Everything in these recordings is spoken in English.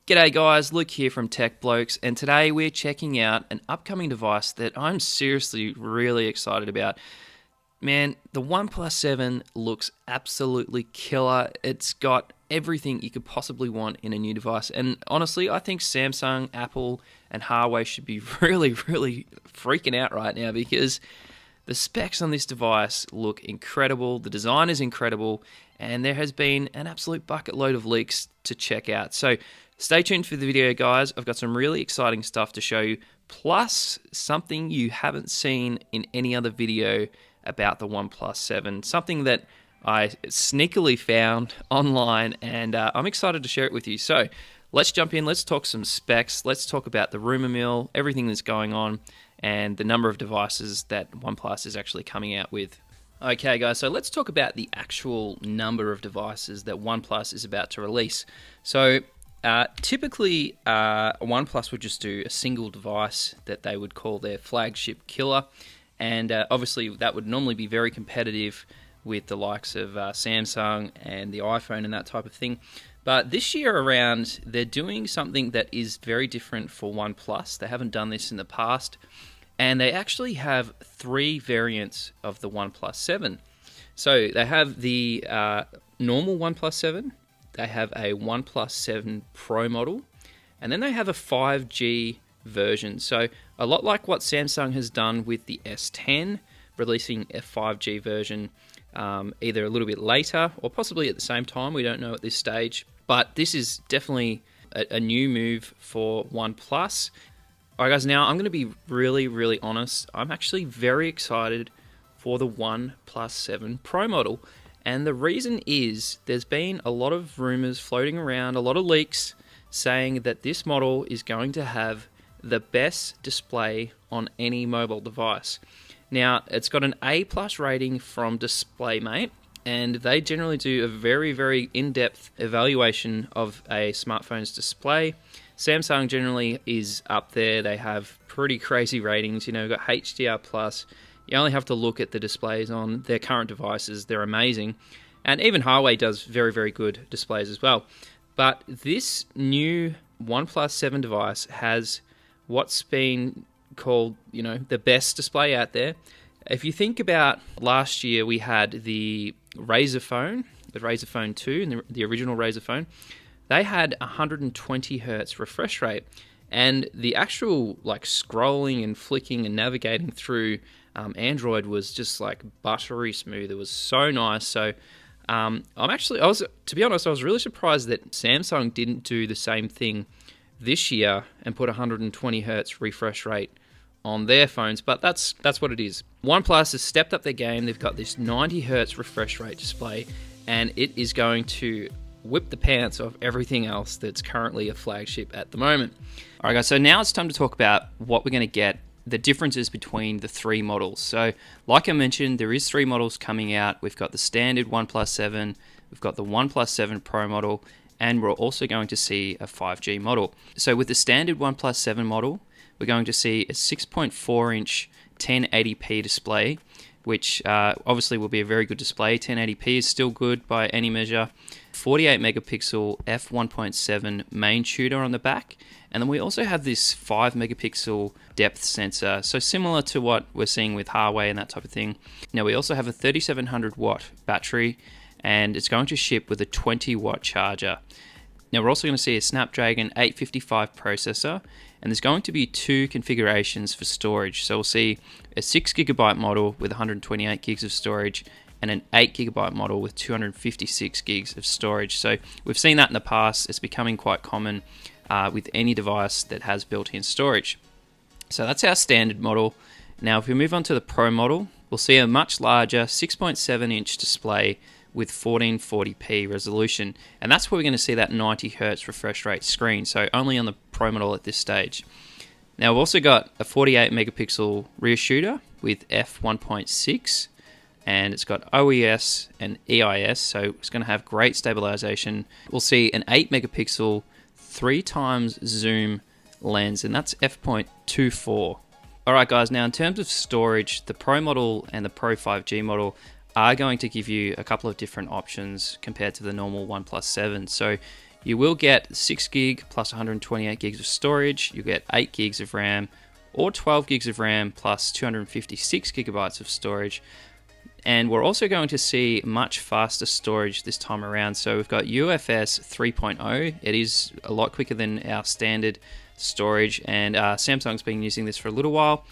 G'day guys, Luke here from Tech Blokes, and today we're checking out an upcoming device that I'm seriously really excited about. Man, the OnePlus 7 looks absolutely killer. It's got everything you could possibly want in a new device, and honestly, I think Samsung, Apple, and Huawei should be really freaking out right now because the specs on this device look incredible, the design is incredible, and there has been an absolute bucket load of leaks to check out. So stay tuned for the video, guys. I've got some really exciting stuff to show you, plus something you haven't seen in any other video about the OnePlus 7, something that I sneakily found online, and I'm excited to share it with you. So let's jump in, let's talk some specs, let's talk about the rumor mill, everything that's going on, and the number of devices that OnePlus is actually coming out with. Okay guys, so let's talk about the actual number of devices that OnePlus is about to release. So typically OnePlus would just do a single device that they would call their flagship killer, and obviously that would normally be very competitive with the likes of Samsung and the iPhone and that type of thing. But this year around, they're doing something that is very different for OnePlus. They haven't done this in the past, and they actually have three variants of the OnePlus 7. So they have the normal OnePlus 7, they have a OnePlus 7 Pro model, and then they have a 5G version. So a lot like what Samsung has done with the S10, releasing a 5G version either a little bit later or possibly at the same time. We don't know at this stage, but this is definitely a new move for OnePlus. Alright guys, now I'm going to be really honest. I'm actually very excited for the OnePlus 7 Pro model, and the reason is there's been a lot of rumors floating around, a lot of leaks saying that this model is going to have the best display on any mobile device. Now, it's got an A+ rating from DisplayMate, and they generally do a very in-depth evaluation of a smartphone's display. Samsung generally is up there. They have pretty crazy ratings. You know, we've got HDR+. You only have to look at the displays on their current devices. They're amazing. And even Huawei does very good displays as well. But this new OnePlus 7 device has what's been called, you know, the best display out there. If you think about last year, we had the Razer phone, the Razer Phone 2, and the original Razer phone. They had 120 hertz refresh rate, and the actual like scrolling and flicking and navigating through Android was just like buttery smooth. It was so nice. So to be honest, I was really surprised that Samsung didn't do the same thing this year and put 120 hertz refresh rate on their phones, but that's what it is. OnePlus has stepped up their game. They've got this 90 hertz refresh rate display, and it is going to whip the pants off everything else that's currently a flagship at the moment. All right guys, so now it's time to talk about what we're going to get, the differences between the three models. So like I mentioned, there is three models coming out. We've got the standard OnePlus 7, we've got the OnePlus 7 Pro model, and we're also going to see a 5G model. So with the standard OnePlus 7 model, we're going to see a 6.4-inch 1080p display, which obviously will be a very good display. 1080p is still good by any measure. 48 megapixel f1.7 main shooter on the back, and then we also have this 5 megapixel depth sensor, so similar to what we're seeing with Huawei and that type of thing. Now we also have a 3700 watt battery, and it's going to ship with a 20 watt charger. Now we're also going to see a Snapdragon 855 processor, and there's going to be two configurations for storage. So we'll see a 6GB model with 128 gigs of storage, and an 8GB model with 256 gigs of storage. So we've seen that in the past. It's becoming quite common with any device that has built-in storage. So that's our standard model. Now if we move on to the Pro model, we'll see a much larger 6.7-inch display with 1440p resolution, and that's where we're going to see that 90 hertz refresh rate screen, so only on the Pro model at this stage. Now we've also got a 48 megapixel rear shooter with f1.6, and it's got OES and EIS, so it's going to have great stabilization. We'll see an 8 megapixel 3x zoom lens, and that's f.24. Alright guys, now in terms of storage, the Pro model and the Pro 5G model are going to give you a couple of different options compared to the normal OnePlus 7. So You will get 6 gig plus 128 gigs of storage. You get 8 gigs of RAM or 12 gigs of RAM plus 256 gigabytes of storage. And we're also going to see much faster storage this time around. So we've got UFS 3.0. It is a lot quicker than our standard storage, and Samsung's been using this for a little while.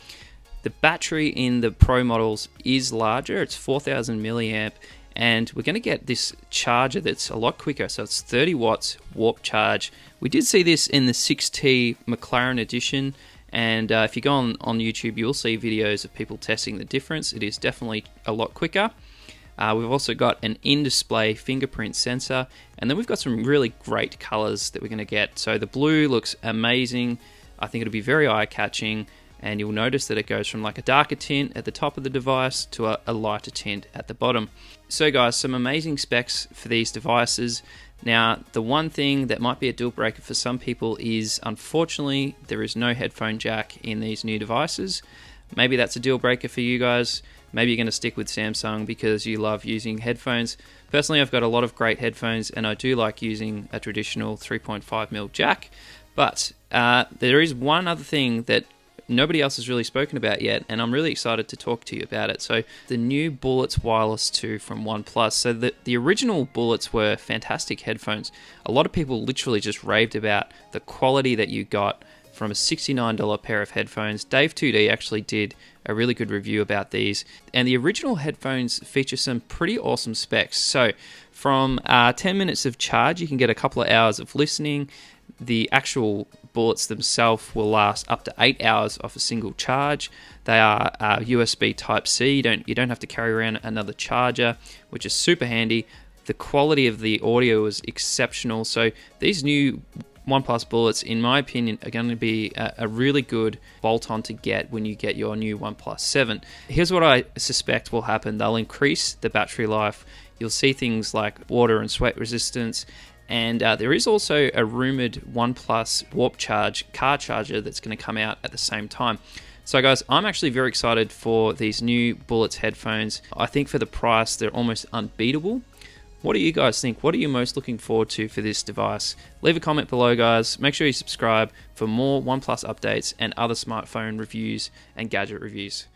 The battery in the Pro models is larger. It's 4000 milliamp, and we're going to get this charger that's a lot quicker. So it's 30 watts warp charge. We did see this in the 6T McLaren edition. And if you go on YouTube, you'll see videos of people testing the difference. It is definitely a lot quicker. We've also got an in-display fingerprint sensor, and then we've got some really great colors that we're going to get. So the blue looks amazing. I think it'll be very eye-catching, and you'll notice that it goes from like a darker tint at the top of the device to a lighter tint at the bottom. So guys, some amazing specs for these devices. Now, the one thing that might be a deal breaker for some people is, unfortunately, there is no headphone jack in these new devices. Maybe that's a deal breaker for you guys. Maybe you're going to stick with Samsung because you love using headphones. Personally, I've got a lot of great headphones, and I do like using a traditional 3.5mm jack. But there is one other thing that nobody else has really spoken about yet, and I'm really excited to talk to you about it. So the new Bullets Wireless 2 from OnePlus. So the original Bullets were fantastic headphones. A lot of people literally just raved about the quality that you got from a $69 pair of headphones. Dave 2D actually did a really good review about these, and the original headphones feature some pretty awesome specs. So from 10 minutes of charge, you can get a couple of hours of listening. The actual Bullets themselves will last up to 8 hours off a single charge. They are USB Type-C. You don't have to carry around another charger, which is super handy. The quality of the audio is exceptional. So these new OnePlus Bullets, in my opinion, are going to be a really good bolt-on to get when you get your new OnePlus 7. Here's what I suspect will happen. They'll increase the battery life. You'll see things like water and sweat resistance. And there is also a rumored OnePlus Warp Charge car charger that's going to come out at the same time. So guys, I'm actually very excited for these new Bullets headphones. I think for the price, they're almost unbeatable. What do you guys think? What are you most looking forward to for this device? Leave a comment below, guys. Make sure you subscribe for more OnePlus updates and other smartphone reviews and gadget reviews.